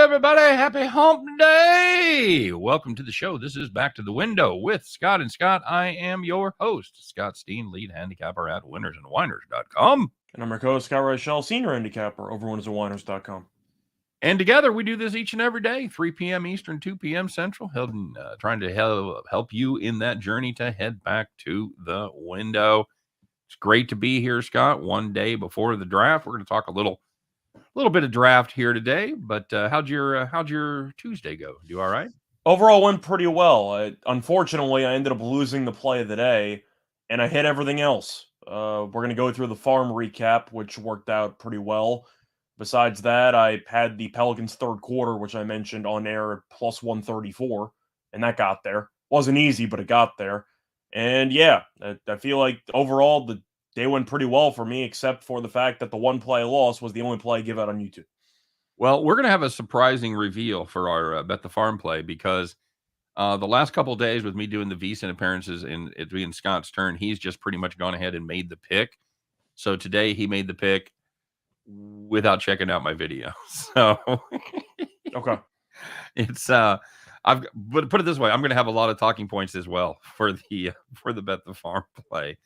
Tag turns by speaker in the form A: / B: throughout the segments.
A: everybody. Happy hump day. Welcome to the show. This is Back to the Window with Scott and Scott. I am your host, Scott Steen, lead handicapper at WHINERS.com.
B: And I'm your co-host, Scott Reichel, senior handicapper over WHINERS.com.
A: And together we do this each and every day, 3 p.m. Eastern, 2 p.m. Central, trying to help you in that journey to head back to the window. It's great to be here, Scott, one day before the draft. We're going to talk a little bit of draft here today, but how'd your Tuesday go? Do all right?
B: Overall went pretty well. Unfortunately, I ended up losing the play of the day, and I hit everything else. We're going to go through the farm recap, which worked out pretty well. Besides that, I had the Pelicans third quarter, which I mentioned on air at plus 134, and that got there. Wasn't easy, but it got there. And yeah, I feel like overall the day went pretty well for me, except for the fact that the one play I lost was the only play I give out on YouTube.
A: Well, we're going to have a surprising reveal for our Bet the Farm play because the last couple of days with me doing the VSiN appearances and it being Scott's turn, he's just pretty much gone ahead and made the pick. So today he made the pick without checking out my video. So
B: okay,
A: it's but put it this way, I'm going to have a lot of talking points as well for the Bet the Farm play.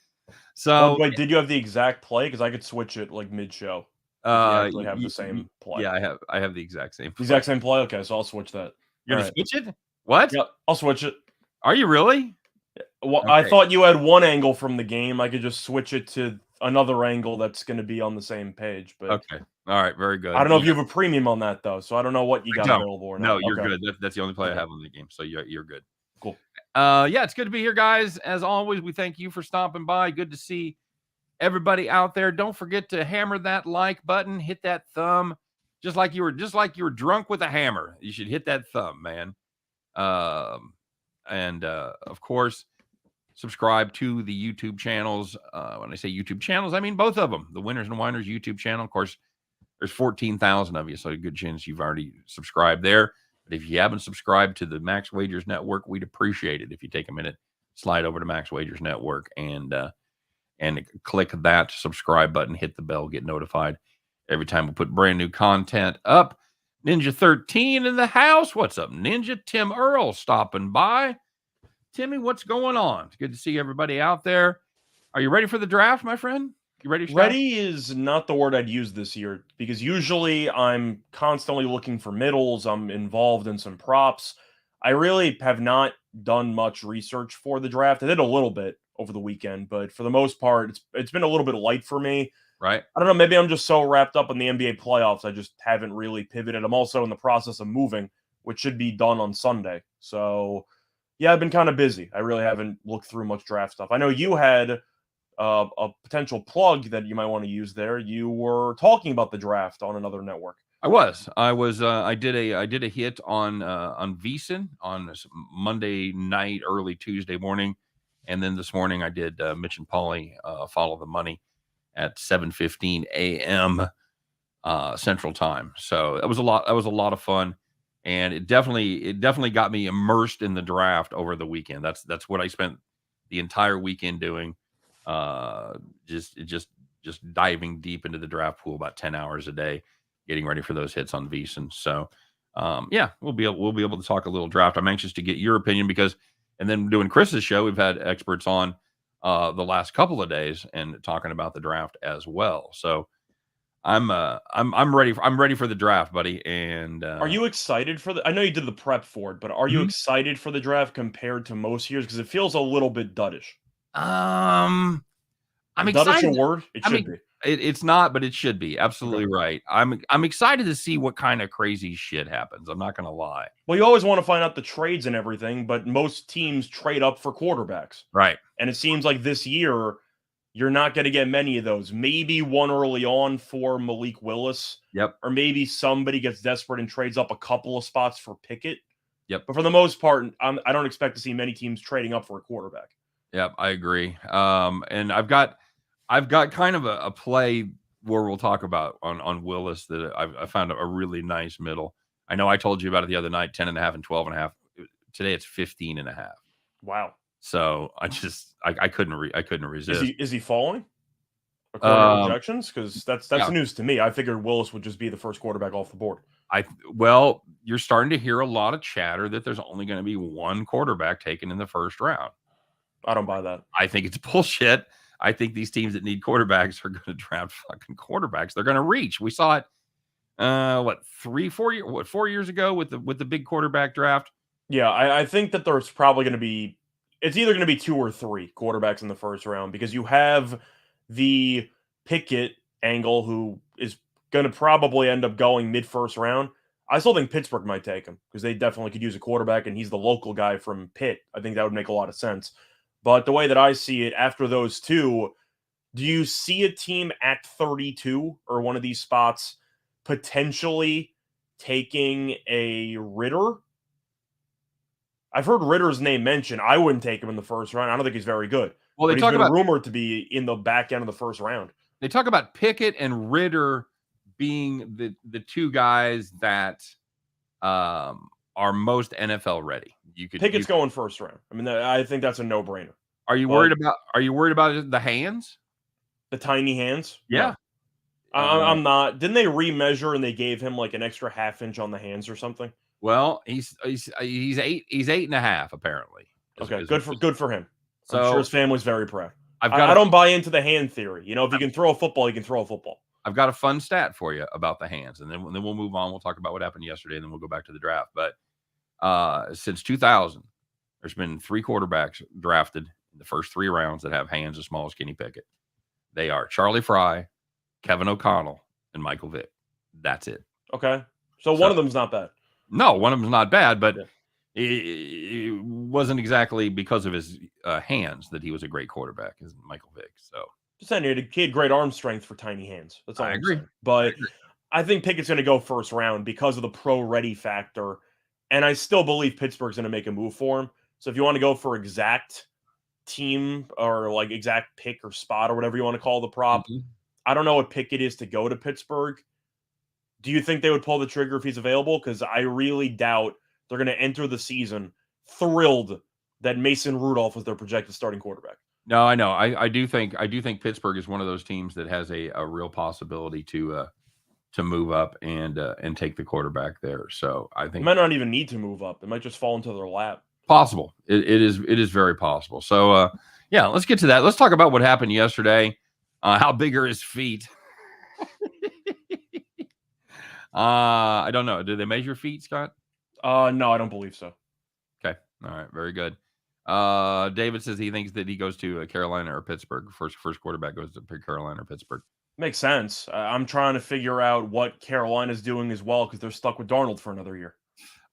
A: So
B: wait, did you have the exact play? Because I could switch it like mid-show. You actually have the same play.
A: Yeah, I have the exact same play.
B: The exact same play? Okay, so I'll switch that.
A: You're going to switch it? What?
B: Yeah, I'll switch it.
A: Are you really?
B: Well, okay. I thought you had one angle from the game. I could just switch it to another angle that's going to be on the same page. But
A: okay. All right, very good.
B: I don't know if you have a premium on that, though, so I don't know what you got available or not.
A: No, you're good. That's the only play I have on the game, so you're good.
B: Cool.
A: Yeah, it's good to be here, guys. As always, we thank you for stopping by. Good to see everybody out there. Don't forget to hammer that like button, hit that thumb, just like you were drunk with a hammer. You should hit that thumb, man. And of course, subscribe to the YouTube channels. When I say YouTube channels, I mean both of them. The Winners and Winers YouTube channel. Of course, there's 14,000 of you, so a good chance you've already subscribed there. But if you haven't subscribed to the Max Wagers Network, we'd appreciate it if you take a minute, slide over to Max Wagers Network and click that subscribe button, hit the bell, get notified every time we put brand new content up. Ninja 13 in the house. What's up, Ninja? Tim Earl stopping by. Timmy, what's going on? It's good to see everybody out there. Are you ready for the draft, my friend? You ready?
B: Ready is not the word I'd use this year because usually I'm constantly looking for middles. I'm involved in some props. I really have not done much research for the draft. I did a little bit over the weekend, but for the most part, it's been a little bit light for me.
A: Right.
B: I don't know. Maybe I'm just so wrapped up in the NBA playoffs. I just haven't really pivoted. I'm also in the process of moving, which should be done on Sunday. So yeah, I've been kind of busy. I really haven't looked through much draft stuff. I know you had a potential plug that you might want to use there. You were talking about the draft on another network.
A: I did a hit on VSiN on Monday night, early Tuesday morning. And then this morning I did Mitch and Pauly Follow the Money at 7:15 a.m. Central Time. So that was a lot of fun. And it definitely got me immersed in the draft over the weekend. That's what I spent the entire weekend doing. Just diving deep into the draft pool about 10 hours a day, getting ready for those hits on VSiN. So yeah, we'll be able to talk a little draft. I'm anxious to get your opinion and then doing Chris's show, we've had experts on the last couple of days and talking about the draft as well. So I'm ready. I'm ready for the draft, buddy. And
B: are you excited for I know you did the prep for it, but are you excited for the draft compared to most years? Because it feels a little bit duddish.
A: I'm
B: excited. A word? It should be.
A: It's not, but it should be. Absolutely right. I'm excited to see what kind of crazy shit happens. I'm not going to lie.
B: Well, you always want to find out the trades and everything, but most teams trade up for quarterbacks.
A: Right.
B: And it seems like this year you're not going to get many of those. Maybe one early on for Malik Willis.
A: Yep.
B: Or maybe somebody gets desperate and trades up a couple of spots for Pickett.
A: Yep.
B: But for the most part, I don't expect to see many teams trading up for a quarterback.
A: Yep, I agree. And I've got kind of a play where we'll talk about on Willis that I found a really nice middle. I know I told you about it the other night, 10.5 and 12.5. Today it's 15.5.
B: Wow.
A: So I couldn't resist.
B: Is he falling? According to projections? Because that's news to me. I figured Willis would just be the first quarterback off the board.
A: Well, you're starting to hear a lot of chatter that there's only going to be one quarterback taken in the first round.
B: I don't buy that.
A: I think it's bullshit. I think these teams that need quarterbacks are going to draft fucking quarterbacks. They're going to reach. We saw it, 4 years ago with the big quarterback draft.
B: Yeah, I think that there's probably going to be, it's either going to be 2 or 3 quarterbacks in the first round, because you have the Pickett angle, who is going to probably end up going mid-first round. I still think Pittsburgh might take him because they definitely could use a quarterback, and he's the local guy from Pitt. I think that would make a lot of sense. But the way that I see it, after those 2, do you see a team at 32 or one of these spots potentially taking a Ritter? I've heard Ritter's name mentioned. I wouldn't take him in the first round. I don't think he's very good.
A: Well,
B: But he's been rumored to be in the back end of the first round.
A: They talk about Pickett and Ritter being the 2 guys that are most NFL ready.
B: Pickett's going first round. I mean, I think that's a no-brainer.
A: Are you worried about the hands?
B: The tiny hands?
A: Yeah.
B: No. I'm not. Didn't they remeasure and they gave him like an extra half inch on the hands or something?
A: Well, he's 8.5 apparently.
B: Okay, good for him.
A: So
B: I'm sure his family's very proud.
A: I
B: don't buy into the hand theory. You know, if you can throw a football, you can throw a football.
A: I've got a fun stat for you about the hands, and then we'll move on. We'll talk about what happened yesterday, and then we'll go back to the draft. But since 2000, there's been 3 quarterbacks drafted in the first 3 rounds that have hands as small as Kenny Pickett. They are Charlie Fry, Kevin O'Connell, and Michael Vick. That's it.
B: Okay. So one of them's not bad.
A: No, one of them's not bad, but it wasn't exactly because of his hands that he was a great quarterback, as Michael Vick. So
B: just saying, he had great arm strength for tiny hands. That's all
A: I agree.
B: But I think Pickett's going to go first round because of the pro-ready factor, and I still believe Pittsburgh's going to make a move for him. So if you want to go for exact team or like exact pick or spot or whatever you want to call the prop, I don't know what Pickett is to go to Pittsburgh. Do you think they would pull the trigger if he's available? Because I really doubt they're going to enter the season thrilled that Mason Rudolph was their projected starting quarterback.
A: No, I know. I do think Pittsburgh is one of those teams that has a real possibility to move up and take the quarterback there. So I think
B: it might not even need to move up. It might just fall into their lap.
A: Possible. It is very possible. So yeah, let's get to that. Let's talk about what happened yesterday. How big are his feet? I don't know. Did they measure feet, Scott?
B: No, I don't believe so.
A: Okay. All right. Very good. David says he thinks that he goes to Carolina or Pittsburgh. First quarterback goes to Carolina or Pittsburgh.
B: Makes sense. I'm trying to figure out what Carolina's doing as well because they're stuck with Darnold for another year.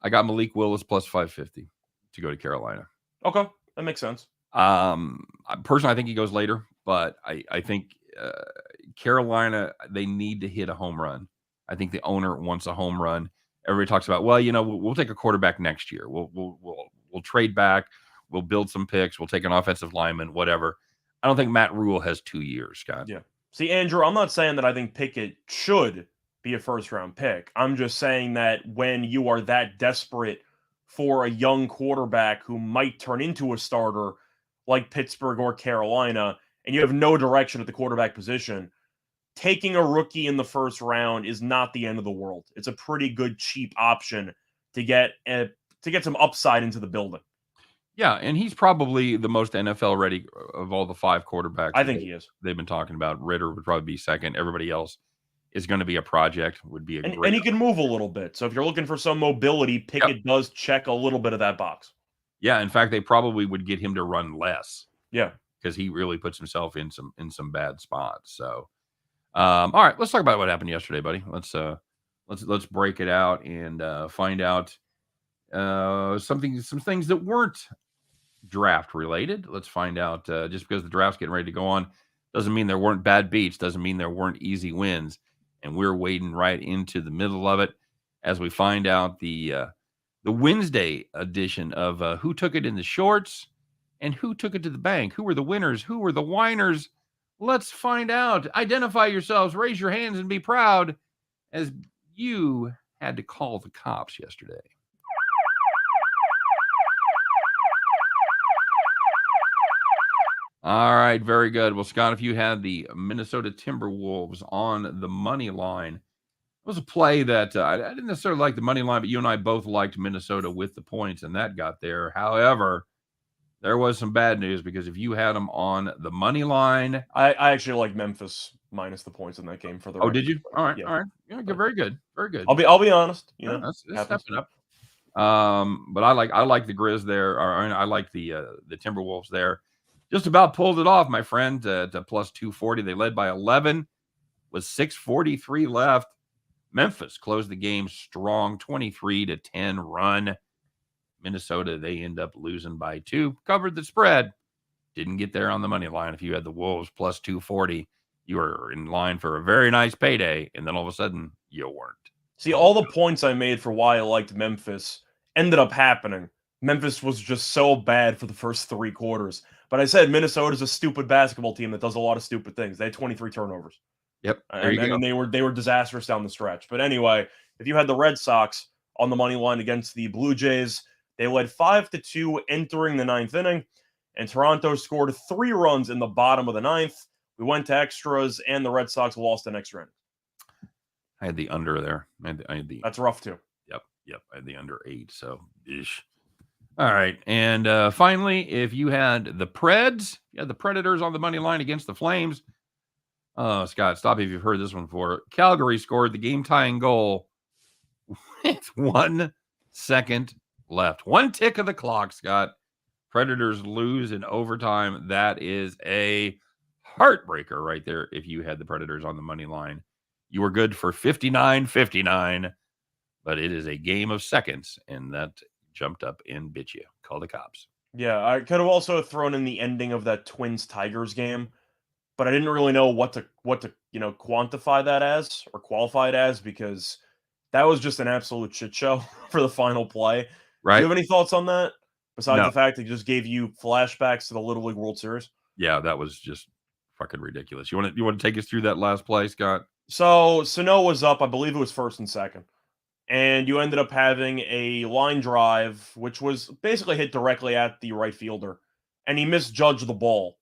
A: I got Malik Willis plus 550 to go to Carolina.
B: Okay. That makes sense.
A: Personally, I think he goes later, but I think Carolina, they need to hit a home run. I think the owner wants a home run. Everybody talks about, well, we'll take a quarterback next year. We'll trade back. We'll build some picks. We'll take an offensive lineman, whatever. I don't think Matt Rule has 2 years, Scott.
B: Yeah. See, Andrew, I'm not saying that I think Pickett should be a first-round pick. I'm just saying that when you are that desperate for a young quarterback who might turn into a starter like Pittsburgh or Carolina, and you have no direction at the quarterback position, taking a rookie in the first round is not the end of the world. It's a pretty good, cheap option to get some upside into the building.
A: Yeah, and he's probably the most NFL ready of all the 5 quarterbacks.
B: I think he is.
A: They've been talking about. Ritter would probably be second. Everybody else is going to be a project. Would be
B: and he can move a little bit. So if you're looking for some mobility, Pickett does check a little bit of that box.
A: Yeah, in fact, they probably would get him to run less.
B: Yeah,
A: because he really puts himself in some bad spots. So, all right, let's talk about what happened yesterday, buddy. Let's break it out and find out some things that weren't draft related. Let's find out. Just because the draft's getting ready to go on doesn't mean there weren't bad beats, doesn't mean there weren't easy wins, and we're wading right into the middle of it as we find out the Wednesday edition of Who Took It in the Shorts and Who Took It to the Bank. Who were the winners? Who were the whiners? Let's find out. Identify yourselves, raise your hands, and be proud as you had to call the cops yesterday. All right, very good. Well, Scott, if you had the Minnesota Timberwolves on the money line, was a play that I didn't necessarily like the money line, but you and I both liked Minnesota with the points, and that got there. However, there was some bad news because if you had them on the money line,
B: I actually like Memphis minus the points in that game for the
A: oh,
B: record.
A: did you? All right,
B: Yeah,
A: all right, yeah, good, very good, very good.
B: I'll be honest.
A: Yeah, that's
B: happens.
A: stepping up. But I like the Grizz there, or I like the Timberwolves there. Just about pulled it off, my friend, to plus 240. They led by 11 with 6:43 left. Memphis closed the game strong, 23-10 run. Minnesota, they end up losing by 2. Covered the spread. Didn't get there on the money line. If you had the Wolves plus 240, you were in line for a very nice payday, and then all of a sudden, you weren't.
B: See, all the points I made for why I liked Memphis ended up happening. Memphis was just so bad for the first 3 quarters. But I said Minnesota's a stupid basketball team that does a lot of stupid things. They had 23 turnovers.
A: Yep. There you go.
B: And they were disastrous down the stretch. But anyway, if you had the Red Sox on the money line against the Blue Jays, they led 5-2 entering the 9th inning, and Toronto scored 3 runs in the bottom of the 9th. We went to extras, and the Red Sox lost an extra inning.
A: I had the under there. I had the
B: That's rough too.
A: Yep. I had the under 8. So ish. All right. And finally, if you had the Preds, you had the Predators on the money line against the Flames. Scott, stop if you've heard this one before. Calgary scored the game tying goal with 1 second left. 1 tick of the clock, Scott. Predators lose in overtime. That is a heartbreaker right there. If you had the Predators on the money line, you were good for 59-59, but it is a game of seconds, and that jumped up and bit you. Call the cops.
B: Yeah, I could have also thrown in the ending of that Twins-Tigers game, but I didn't really know what to quantify that as or qualify it as, because that was just an absolute shit show for the final play.
A: Right?
B: Do you have any thoughts on that? Besides
A: No.
B: the fact that it just gave you flashbacks to the Little League World Series?
A: Yeah, that was just fucking ridiculous. You want to take us through that last play, Scott?
B: So Sano was up, I believe it was first and second. And you ended up having a line drive, which was basically hit directly at the right fielder. And he misjudged the ball.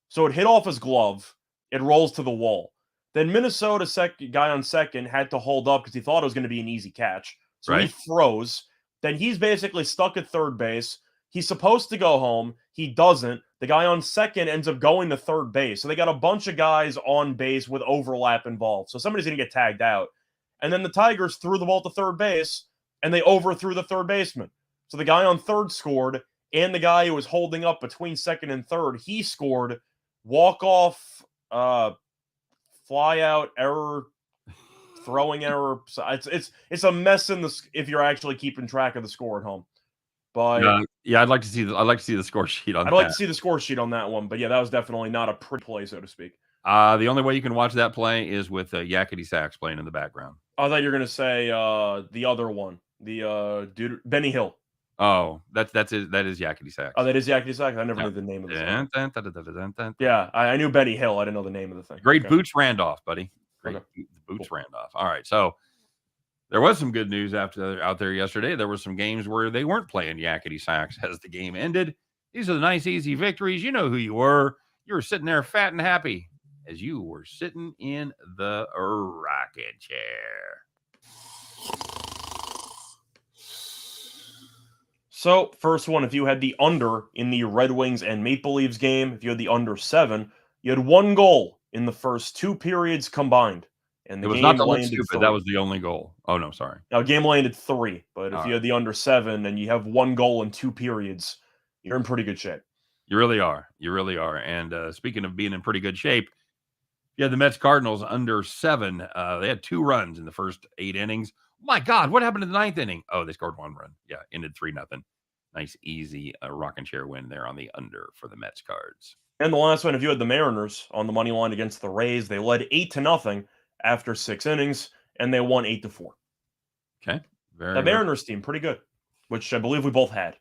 B: So it hit off his glove. It rolls to the wall. Then Minnesota guy on second had to hold up because he thought it was going to be an easy catch. So he froze. Then he's basically stuck at third base. He's supposed to go home. He doesn't. The guy on second ends up going to third base. So they got a bunch of guys on base with overlap involved. So somebody's going to get tagged out. And then the Tigers threw the ball to third base, and they overthrew the third baseman. So the guy on third scored, and the guy who was holding up between second and third, he scored. Walk-off, fly-out error, throwing error. So it's a mess if you're actually keeping track of the score at home. But
A: yeah, I'd like to see the score sheet on that.
B: I'd like to see the score sheet on that one. But yeah, that was definitely not a pretty play, so to speak.
A: The only way you can watch that play is with Yakety Sax playing in the background.
B: I thought you were going to say the other one, the dude Benny Hill.
A: Oh, that is Yakety Sax.
B: Oh, that is Yakety Sax. I never knew the name of the song. Yeah, I knew Benny Hill. I didn't know the name of the thing.
A: Great Boots Randolph, buddy. Great Boots Randolph. All right, so there was some good news out there yesterday. There were some games where they weren't playing Yakety Sax as the game ended. These are the nice, easy victories. You know who you were. You were sitting there fat and happy as you were sitting in the rocking chair.
B: So, first one, if you had the under in the Red Wings and Maple Leafs game, if you had the under 7, you had 1 goal in the first 2 periods combined. And the
A: it was
B: game
A: not that
B: landed
A: stupid.
B: 3.
A: That was the only goal. Oh, no, sorry.
B: Now, game landed 3. But if you had the under 7 and you have 1 goal in 2 periods, you're in pretty good shape.
A: You really are. You really are. And speaking of being in pretty good shape, yeah, the Mets Cardinals under 7. They had 2 runs in the first 8 innings. My God, what happened in the 9th inning? Oh, they scored 1 run. Yeah, ended 3-0. Nice, easy rocking chair win there on the under for the Mets Cards.
B: And the last one, if you had the Mariners on the money line against the Rays, they led 8-0 after 6 innings, and they won 8-4.
A: Okay,
B: the Mariners team pretty good, which I believe we both had.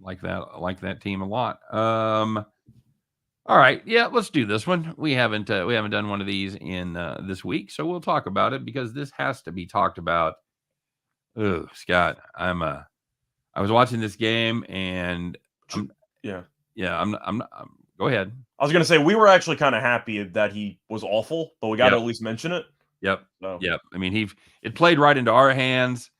A: Like that. I like that team a lot. All right, yeah, let's do this one. We haven't done one of these in this week, so we'll talk about it because this has to be talked about. Oh, Scott, I was watching this game and
B: I'm
A: go ahead.
B: I was going to say we were actually kind of happy that he was awful, but we got to at least mention it.
A: Yep.
B: So.
A: Yep. I mean, it played right into our hands,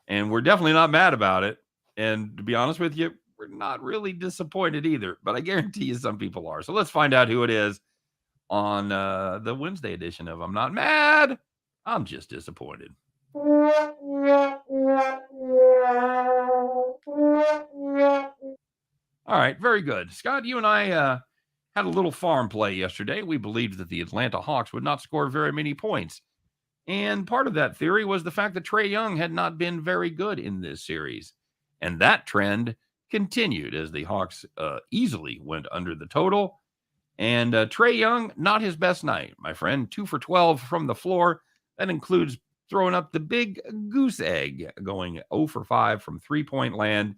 A: and we're definitely not mad about it. And to be honest with you, we're not really disappointed either. But I guarantee you some people are. So let's find out who it is on the Wednesday edition of I'm Not Mad, I'm Just Disappointed. All right, very good. Scott, you and I had a little farm play yesterday. We believed that the Atlanta Hawks would not score very many points. And part of that theory was the fact that Trae Young had not been very good in this series. And that trend continued as the Hawks easily went under the total. And Trae Young, not his best night, my friend. 2 for 12 from the floor. That includes throwing up the big goose egg, going 0 for 5 from three-point land.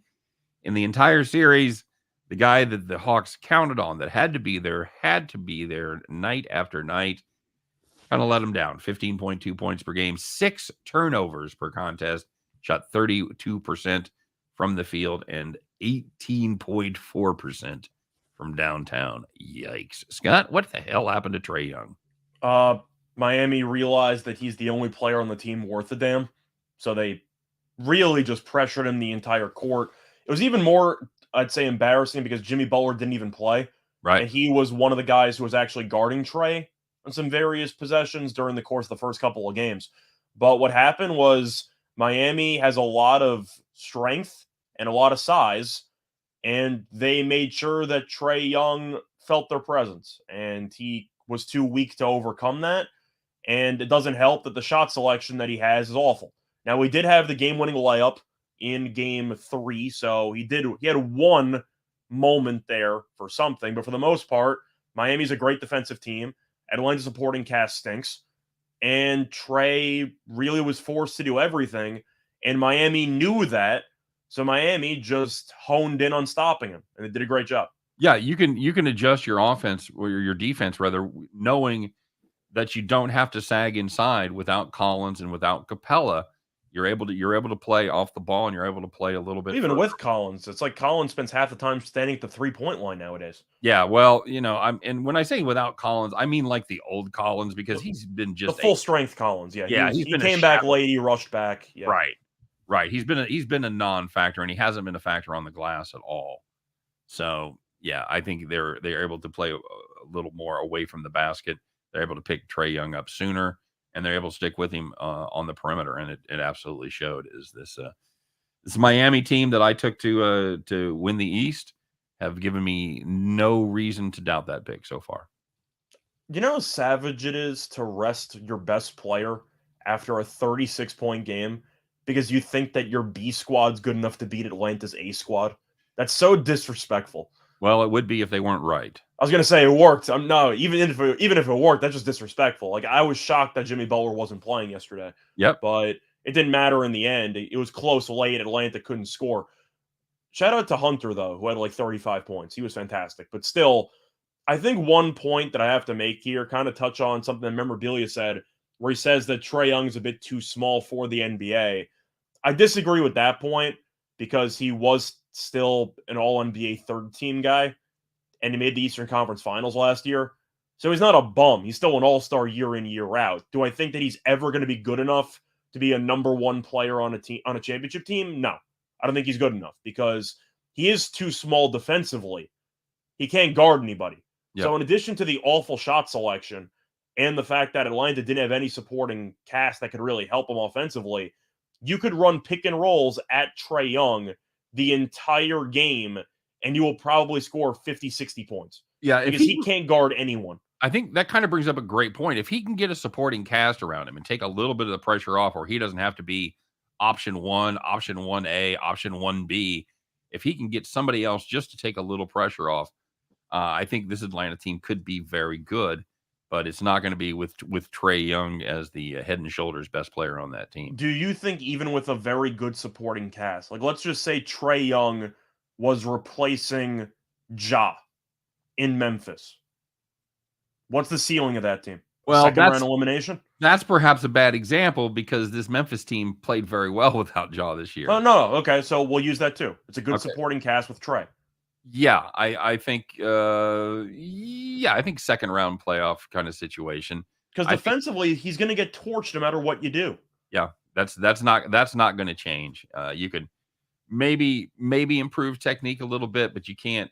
A: In the entire series, the guy that the Hawks counted on that had to be there night after night, kind of let him down. 15.2 points per game, 6 turnovers per contest, shot 32% from the field, and 18.4% from downtown. Yikes. Scott, what the hell happened to Trae Young?
B: Miami realized that he's the only player on the team worth a damn. So they really just pressured him the entire court. It was even more, I'd say, embarrassing because Jimmy Butler didn't even play.
A: Right.
B: And he was one of the guys who was actually guarding Trae on some various possessions during the course of the first couple of games. But what happened was Miami has a lot of strength and a lot of size, and they made sure that Trae Young felt their presence, and he was too weak to overcome that. And it doesn't help that the shot selection that he has is awful. Now, we did have the game-winning layup in game 3, so he had one moment there for something, but for the most part, Miami's a great defensive team. Atlanta's supporting cast stinks, and Trae really was forced to do everything, and Miami knew that, so Miami just honed in on stopping him, and they did a great job.
A: Yeah, you can adjust your offense or your defense rather, knowing that you don't have to sag inside without Collins and without Capella. You're able to play off the ball, and you're able to play a little bit.
B: Even
A: further.
B: with Collins, it's like Collins spends half the time standing at the 3-point line nowadays.
A: Yeah, well, and when I say without Collins, I mean like the old Collins, because he's been just
B: the full strength Collins. Yeah,
A: he
B: came back late, he rushed back. Yeah.
A: Right. He's been a non-factor, and he hasn't been a factor on the glass at all. So yeah, I think they're able to play a little more away from the basket. They're able to pick Trae Young up sooner, and they're able to stick with him on the perimeter, and it absolutely showed. Is this Miami team that I took to win the East have given me no reason to doubt that pick so far.
B: You know how savage it is to rest your best player after a 36-point game because you think that your B squad's good enough to beat Atlanta's A squad? That's so disrespectful.
A: Well, it would be if they weren't right.
B: I was gonna say it worked. No, even if it worked, that's just disrespectful. Like, I was shocked that Jimmy Butler wasn't playing yesterday.
A: Yep.
B: But it didn't matter in the end. It was close late. Atlanta couldn't score. Shout out to Hunter, though, who had like 35 points. He was fantastic. But still, I think one point that I have to make here, kind of touch on something that Memorabilia said, where he says that Trae Young is a bit too small for the NBA. I disagree with that point because he was still an all-NBA third-team guy, and he made the Eastern Conference Finals last year. So he's not a bum. He's still an all-star year in, year out. Do I think that he's ever going to be good enough to be a number one player on a championship team? No. I don't think he's good enough because he is too small defensively. He can't guard anybody. Yep. So in addition to the awful shot selection and the fact that Atlanta didn't have any supporting cast that could really help him offensively, you could run pick and rolls at Trae Young the entire game, and you will probably score 50, 60 points.
A: Yeah,
B: because he can't guard anyone.
A: I think that kind of brings up a great point. If he can get a supporting cast around him and take a little bit of the pressure off, or he doesn't have to be option 1, option 1A, option 1B, if he can get somebody else just to take a little pressure off, I think this Atlanta team could be very good, but it's not going to be with Trae Young as the head and shoulders best player on that team.
B: Do you think even with a very good supporting cast, like let's just say Trae Young was replacing Ja in Memphis, what's the ceiling of that team?
A: Well,
B: second round elimination?
A: That's perhaps a bad example because this Memphis team played very well without Ja this year.
B: Oh, no. Okay, so we'll use that too. It's a good supporting cast with Trae.
A: Yeah, I think I think second round playoff kind of situation.
B: Because defensively, he's going to get torched no matter what you do.
A: Yeah, that's not going to change. You could maybe improve technique a little bit, but you can't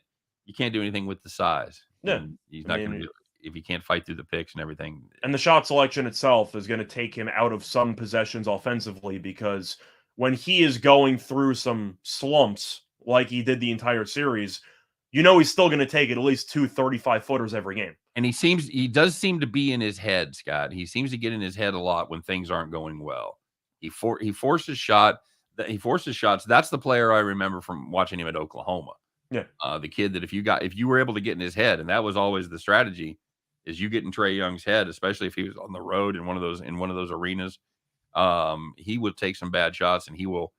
A: do anything with the size.
B: Yeah,
A: and he's not going to if he can't fight through the picks and everything.
B: And the shot selection itself is going to take him out of some possessions offensively, because when he is going through some slumps like he did the entire series, he's still going to take at least 2 35-footers every game.
A: And he does seem to be in his head, Scott. He seems to get in his head a lot when things aren't going well. He forces shots. That's the player I remember from watching him at Oklahoma.
B: Yeah.
A: The kid that if you were able to get in his head, and that was always the strategy, is you get in Trae Young's head, especially if he was on the road in one of those arenas. He would take some bad shots, and he will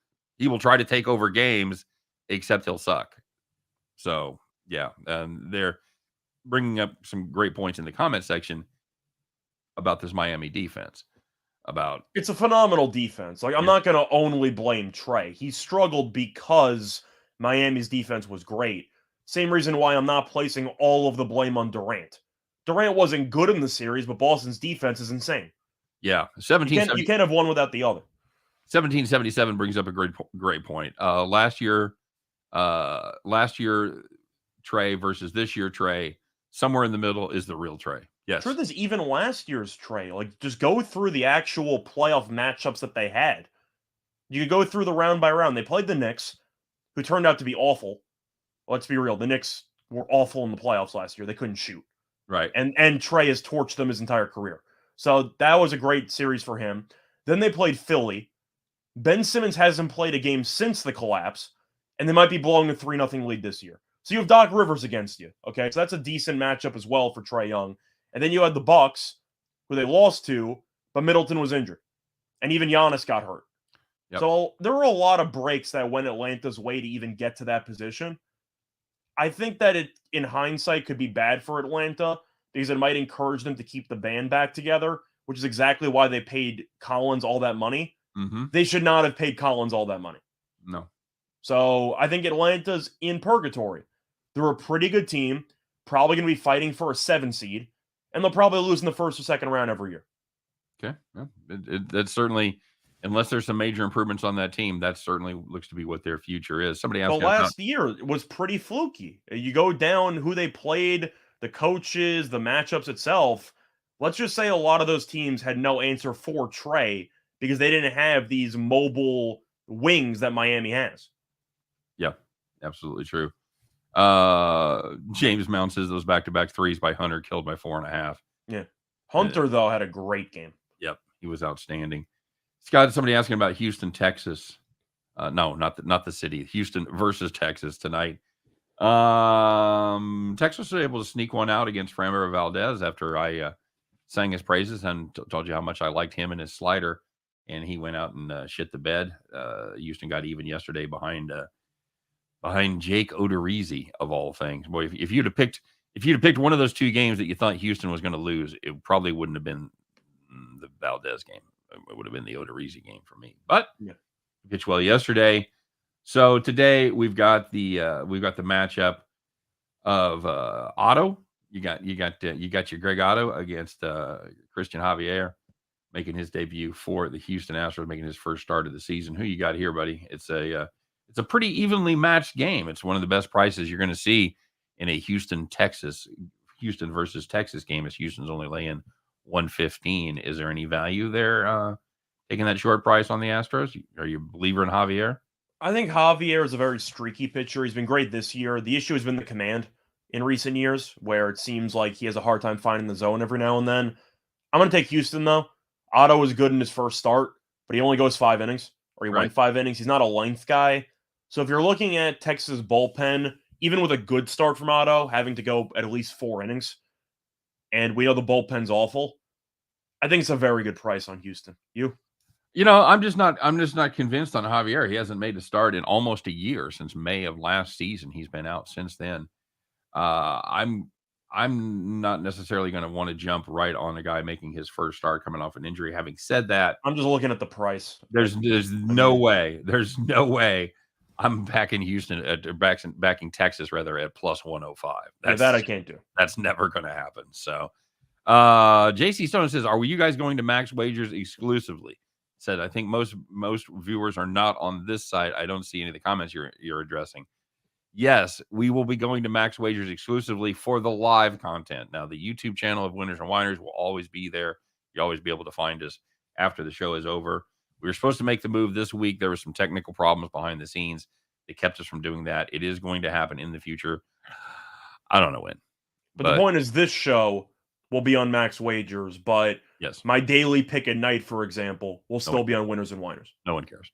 A: try to take over games, except he'll suck. So yeah, they're bringing up some great points in the comment section about this Miami defense.
B: It's a phenomenal defense. Like, I'm not going to only blame Trae. He struggled because Miami's defense was great. Same reason why I'm not placing all of the blame on Durant. Durant wasn't good in the series, but Boston's defense is insane.
A: Yeah,
B: you can't have one without the other.
A: 1777 brings up a great point. Last year Trae versus this year Trae, somewhere in the middle is the real Trae. Yes.
B: Truth is, even last year's Trae, like, just go through the actual playoff matchups that they had. You could go through the round by round. They played the Knicks, who turned out to be awful. Let's be real. The Knicks were awful in the playoffs last year. They couldn't shoot.
A: Right.
B: And Trae has torched them his entire career. So that was a great series for him. Then they played Philly. Ben Simmons hasn't played a game since the collapse, and they might be blowing a 3-0 lead this year. So you have Doc Rivers against you. Okay, so that's a decent matchup as well for Trae Young. And then you had the Bucks, who they lost to, but Middleton was injured. And even Giannis got hurt. Yep. So there were a lot of breaks that went Atlanta's way to even get to that position. I think that it, in hindsight, could be bad for Atlanta because it might encourage them to keep the band back together, which is exactly why they paid Collins all that money.
A: Mm-hmm.
B: They should not have paid Collins all that money.
A: No.
B: So I think Atlanta's in purgatory. They're a pretty good team, probably going to be fighting for a 7 seed, and they'll probably lose in the first or second round every year.
A: Okay. Yeah. That's certainly, unless there's some major improvements on that team, that certainly looks to be what their future is. Somebody asked.
B: The last year was pretty fluky. You go down who they played, the coaches, the matchups itself. Let's just say a lot of those teams had no answer for Trae because they didn't have these mobile wings that Miami has.
A: Yeah, absolutely true. James Mount says those back-to-back threes by Hunter killed by 4.5.
B: Yeah. Hunter, though, had a great game.
A: Yep, he was outstanding. Scott, somebody asking about Houston, Texas. No, not the city. Houston versus Texas tonight. Texas was able to sneak one out against Framber Valdez after I sang his praises and told you how much I liked him and his slider, and he went out and shit the bed. Houston got even yesterday behind Jake Odorizzi, of all things. Boy, if you'd have picked one of those two games that you thought Houston was going to lose, it probably wouldn't have been the Valdez game. It would have been the Odorizzi game for me. But pitched well yesterday. So today we've got the matchup of Otto. You got your Greg Otto against Christian Javier, making his debut for the Houston Astros, making his first start of the season. Who you got here, buddy? It's a pretty evenly matched game. It's one of the best prices you're going to see in a Houston versus Texas game, as Houston's only laying 115. Is there any value there taking that short price on the Astros? Are you a believer in Javier?
B: I think Javier is a very streaky pitcher. He's been great this year. The issue has been the command in recent years, where it seems like he has a hard time finding the zone every now and then. I'm going to take Houston, though. Otto was good in his first start, but he only goes 5 innings, or he went 5 innings. He's not a length guy. So if you're looking at Texas bullpen, even with a good start from Otto, having to go at least 4 innings, and we know the bullpen's awful, I think it's a very good price on Houston.
A: I'm just not convinced on Javier. He hasn't made a start in almost a year, since May of last season. He's been out since then. I'm not necessarily going to want to jump right on a guy making his first start coming off an injury. Having said that,
B: I'm just looking at the price.
A: There's no way I'm backing backing Texas rather at plus 105.
B: That I can't do.
A: That's never going to happen. So JC Stone says, "Are you guys going to Max Wagers exclusively?" Said, "I think most viewers are not on this site. I don't see any of the comments you're addressing." Yes, we will be going to Max Wagers exclusively for the live content. Now, the YouTube channel of Winners and Whiners will always be there. You'll always be able to find us after the show is over. We were supposed to make the move this week. There were some technical problems behind the scenes that kept us from doing that. It is going to happen in the future. I don't know when.
B: But the point is, this show will be on Max Wagers, but
A: yes,
B: my daily pick at night, for example, will still be on Winners and Whiners.
A: No one cares.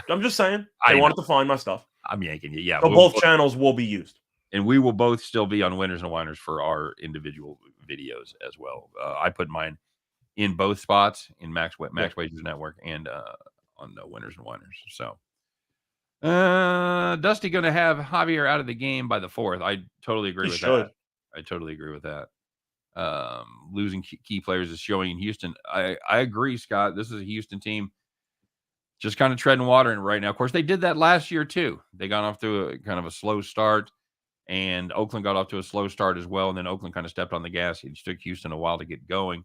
B: I'm just saying. They wanted to find my stuff.
A: I'm yanking you. Yeah.
B: So both channels will be used.
A: And we will both still be on Winners and Whiners for our individual videos as well. I put mine in both spots in Max Wagers Network and on the Winners and Whiners. So Dusty going to have Javier out of the game by the 4th. I totally agree with that. I totally agree with that. Losing key players is showing in Houston. I agree, Scott. This is a Houston team just kind of treading water right now. Of course, they did that last year too. They got off to a kind of a slow start, and Oakland got off to a slow start as well. And then Oakland kind of stepped on the gas. It took Houston a while to get going.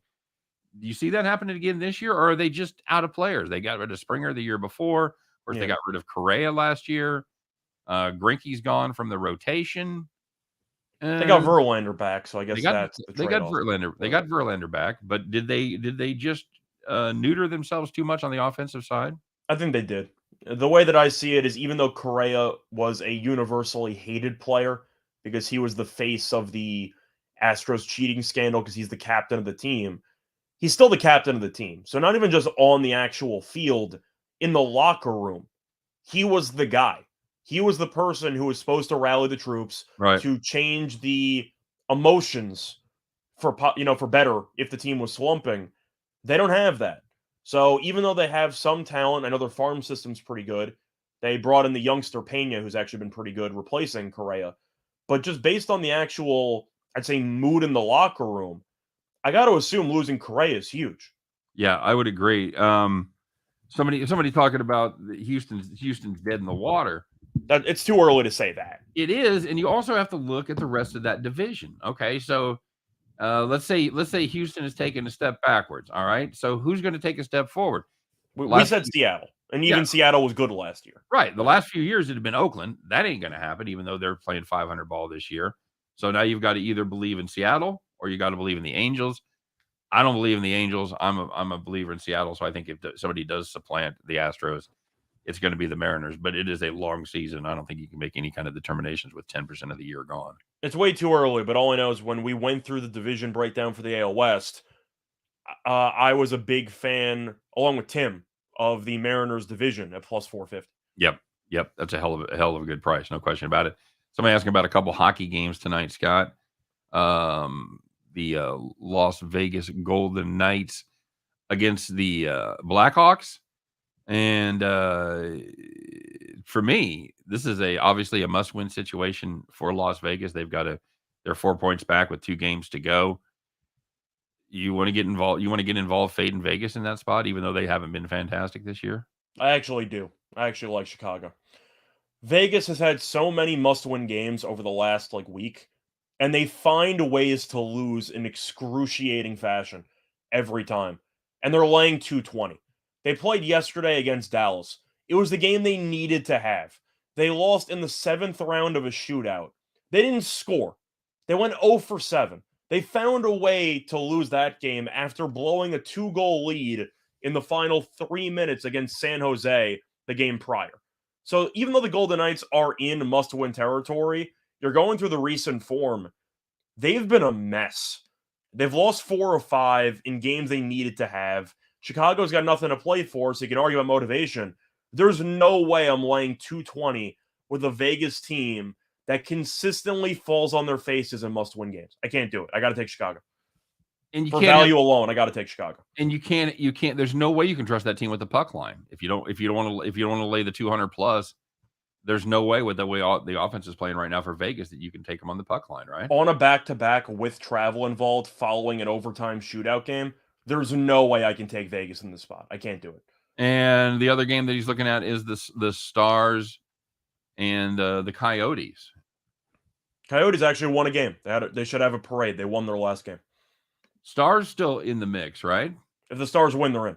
A: Do you see that happening again this year, or are they just out of players? They got rid of Springer the year before. Of course, they got rid of Correa last year. Greinke's gone from the rotation.
B: They got Verlander back, so I guess that's the
A: they got Verlander. They got Verlander back, but did they just neuter themselves too much on the offensive side?
B: I think they did. The way that I see it is, even though Correa was a universally hated player because he was the face of the Astros cheating scandal because he's the captain of the team, he's still the captain of the team. So not even just on the actual field, in the locker room, he was the guy. He was the person who was supposed to rally the troops, to change the emotions for better if the team was slumping. They don't have that. So even though they have some talent, I know their farm system's pretty good. They brought in the youngster Pena, who's actually been pretty good, replacing Correa. But just based on the actual, I'd say, mood in the locker room, I got to assume losing Correa is huge.
A: Yeah, I would agree. Somebody talking about Houston's dead in the water.
B: It's too early to say that.
A: It is, and you also have to look at the rest of that division. Okay, so let's say Houston is taking a step backwards. All right, so who's going to take a step forward?
B: We said Seattle, and even Seattle was good last year.
A: Right, the last few years it had been Oakland. That ain't going to happen, even though they're playing 500 ball this year. So now you've got to either believe in Seattle or you got to believe in the Angels. I don't believe in the Angels. I'm a believer in Seattle. So I think if somebody does supplant the Astros, it's going to be the Mariners, but it is a long season. I don't think you can make any kind of determinations with 10% of the year gone.
B: It's way too early, but all I know is when we went through the division breakdown for the AL West, I was a big fan, along with Tim, of the Mariners division at plus 450.
A: Yep. That's a hell of a good price. No question about it. Somebody asking about a couple hockey games tonight, Scott. The Las Vegas Golden Knights against the Blackhawks. And for me, this is obviously a must-win situation for Las Vegas. They're 4 points back with 2 games to go. You want to get involved? You want to get involved, fading Vegas in that spot, even though they haven't been fantastic this year?
B: I actually do. I actually like Chicago. Vegas has had so many must-win games over the last week, and they find ways to lose in excruciating fashion every time. And they're laying 220. They played yesterday against Dallas. It was the game they needed to have. They lost in the 7th round of a shootout. They didn't score. They went 0 for 7. They found a way to lose that game after blowing a 2-goal lead in the final 3 minutes against San Jose the game prior. So even though the Golden Knights are in must-win territory, you're going through the recent form. They've been a mess. They've lost 4 of 5 in games they needed to have. Chicago's got nothing to play for, so you can argue about motivation. There's no way I'm laying 220 with a Vegas team that consistently falls on their faces in must-win games. I can't do it. I got to take Chicago.
A: And
B: for value alone, I got to take Chicago.
A: And you can't. There's no way you can trust that team with the puck line. If you don't want to lay the 200 plus, there's no way with the way the offense is playing right now for Vegas that you can take them on the puck line, right?
B: On a back-to-back with travel involved following an overtime shootout game, there's no way I can take Vegas in this spot. I can't do it.
A: And the other game that he's looking at is the Stars and the Coyotes.
B: Coyotes actually won a game. They should have a parade. They won their last game.
A: Stars still in the mix, right?
B: If the Stars win, they're in.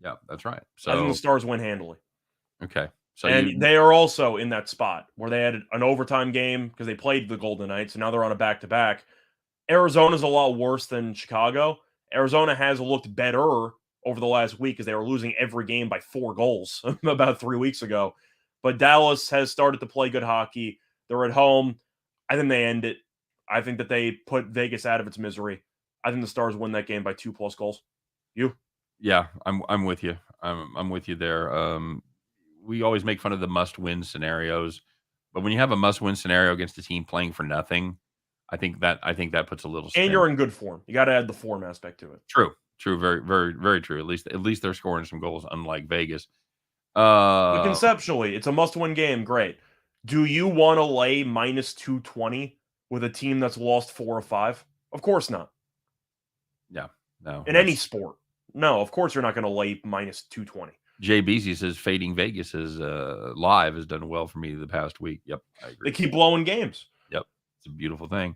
A: Yeah, that's right.
B: I think the
A: So
B: Stars win handily.
A: okay, so
B: And they are also in that spot where they had an overtime game because they played the Golden Knights, and now they're on a back-to-back. Arizona's a lot worse than Chicago. Arizona has looked better over the last week because they were losing every game by 4 goals about 3 weeks ago. But Dallas has started to play good hockey. They're at home. I think they end it. I think that they put Vegas out of its misery. I think the Stars win that game by 2+ goals. You?
A: yeah, I'm with you. I'm with you there. We always make fun of the must-win scenarios, but when you have a must-win scenario against a team playing for nothing, I think that puts a little spin.
B: And you're in good form. You got to add the form aspect to it.
A: True, very, very, very true. At least they're scoring some goals, unlike Vegas.
B: But conceptually, it's a must-win game. Great. Do you want to lay minus 220 with a team that's lost 4 or 5? Of course not.
A: Yeah, no.
B: In any sport. No, of course you're not going to lay minus 220.
A: Jay Beasy says fading Vegas is live has done well for me the past week. Yep, I agree.
B: They keep blowing games.
A: Yep, it's a beautiful thing.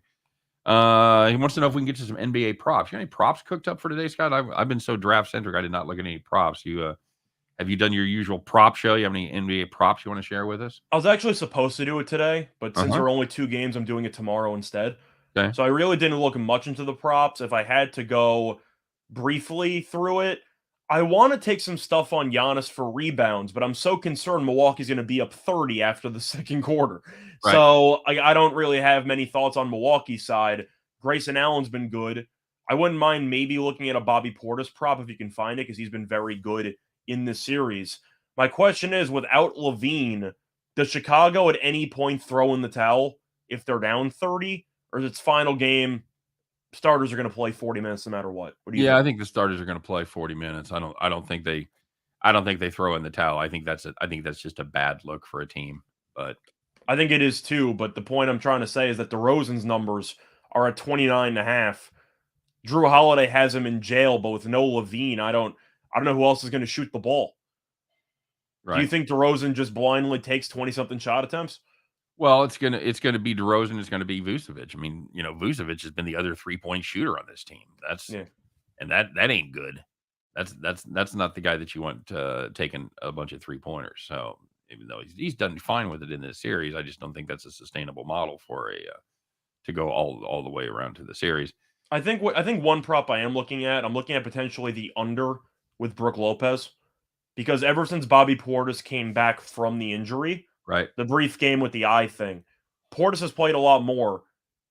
A: He wants to know if we can get to some NBA props. You got any props cooked up for today, Scott? I've been so draft centric. I did not look at any props. You have you done your usual prop show? You have any NBA props you want to share with us?
B: I was actually supposed to do it today, but since there are only 2 games, I'm doing it tomorrow instead.
A: Okay.
B: So I really didn't look much into the props. If I had to go briefly through it, I want to take some stuff on Giannis for rebounds, but I'm so concerned Milwaukee's going to be up 30 after the second quarter.
A: Right.
B: So I don't really have many thoughts on Milwaukee's side. Grayson Allen's been good. I wouldn't mind maybe looking at a Bobby Portis prop if you can find it, because he's been very good in this series. My question is, without Levine, does Chicago at any point throw in the towel if they're down 30? Or is its final game, starters are going to play 40 minutes no matter what? What do you think?
A: I think the starters are going to play 40 minutes. I don't think they throw in the towel. I think that's just a bad look for a team. But
B: I think it is too. But the point I'm trying to say is that DeRozan's numbers are at 29.5. Drew Holiday has him in jail, but with no Levine, I don't know who else is going to shoot the ball. Right. Do you think DeRozan just blindly takes 20-something shot attempts?
A: Well, it's gonna be DeRozan. It's gonna be Vucevic. I mean, Vucevic has been the other 3-point shooter on this team. And that ain't good. That's not the guy that you want taking a bunch of 3-pointers. So even though he's done fine with it in this series, I just don't think that's a sustainable model for to go all the way around to the series.
B: I think one prop I'm looking at potentially the under with Brook Lopez, because ever since Bobby Portis came back from the injury.
A: Right.
B: The brief game with the eye thing, Portis has played a lot more,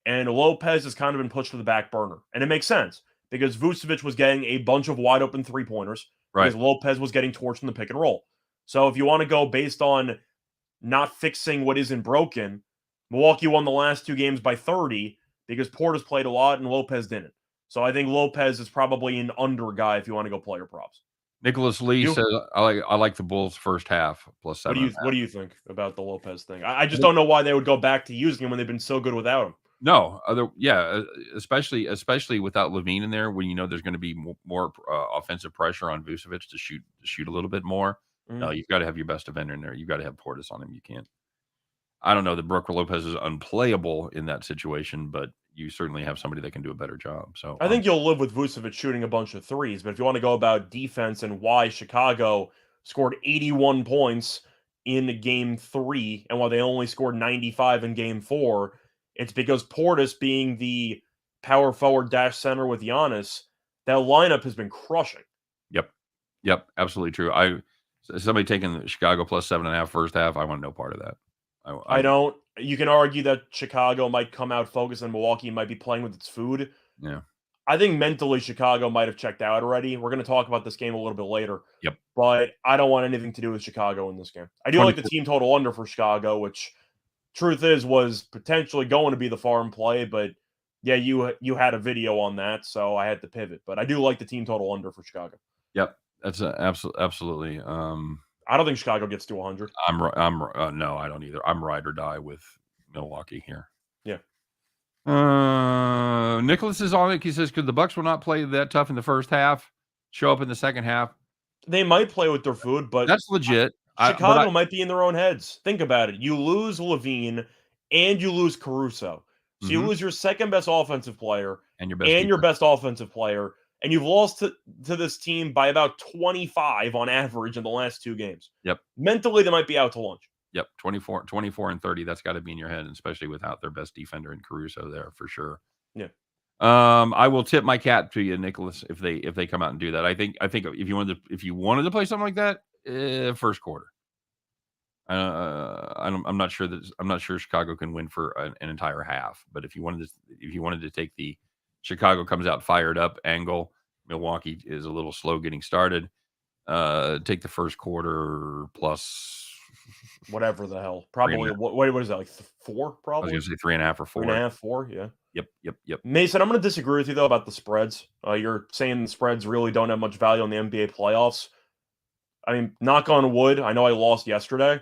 B: and Lopez has kind of been pushed to the back burner. And it makes sense, because Vucevic was getting a bunch of wide-open 3-pointers,
A: right,
B: because Lopez was getting torched in the pick and roll. So if you want to go based on not fixing what isn't broken, Milwaukee won the last 2 games by 30, because Portis played a lot and Lopez didn't. So I think Lopez is probably an under guy if you want to go player props.
A: Nicholas Lee says, I like the Bulls first half plus 7.
B: What do you think about the Lopez thing? I just don't know why they would go back to using him when they've been so good without him.
A: No, especially without Levine in there, when there's going to be more offensive pressure on Vucevic to shoot a little bit more. Mm-hmm. No, you've got to have your best defender in there. You've got to have Portis on him. You can't. I don't know that Brook Lopez is unplayable in that situation, but you certainly have somebody that can do a better job. So
B: I think you'll live with Vucevic shooting a bunch of threes, but if you want to go about defense and why Chicago scored 81 points in game 3 and why they only scored 95 in game 4, it's because Portis, being the power forward dash center with Giannis, that lineup has been crushing.
A: Yep, absolutely true. Somebody taking the Chicago plus 7.5 first half, I want no part of that.
B: I don't. You can argue that Chicago might come out focused and Milwaukee might be playing with its food.
A: Yeah.
B: I think mentally Chicago might have checked out already. We're going to talk about this game a little bit later.
A: Yep.
B: But I don't want anything to do with Chicago in this game. I do like the team total under for Chicago, which, truth is, was potentially going to be the farm play. But, yeah, you had a video on that, so I had to pivot. But I do like the team total under for Chicago.
A: Yep. That's absolutely.
B: I don't think Chicago gets to 100.
A: No, I don't either. I'm ride or die with Milwaukee here.
B: Yeah.
A: Nicholas is on it. He says, could the Bucks will not play that tough in the first half, show up in the second half?
B: They might play with their food, but
A: that's legit.
B: Chicago might be in their own heads. Think about it. You lose Levine and you lose Caruso. So you lose your second best offensive player
A: and your best
B: and your
A: defense.
B: best offensive player, and you've lost to this team by about 25 on average in the last 2 games.
A: Yep.
B: Mentally, they might be out to lunch.
A: Yep. 24 and 30. That's got to be in your head, especially without their best defender in Caruso there for sure.
B: Yeah.
A: I will tip my cap to you, Nicholas, if they come out and do that. I think if you wanted to play something like that, first quarter. I'm not sure Chicago can win for an entire half, but if you wanted to take the Chicago comes out fired up angle, Milwaukee is a little slow getting started. Take the first quarter plus
B: whatever the hell. Probably what is that, like 4 probably?
A: I was going to say 3.5 or 4.
B: 3.5, 4, yeah.
A: Yep.
B: Mason, I'm going to disagree with you though about the spreads. You're saying the spreads really don't have much value on the NBA playoffs. I mean, knock on wood, I know I lost yesterday.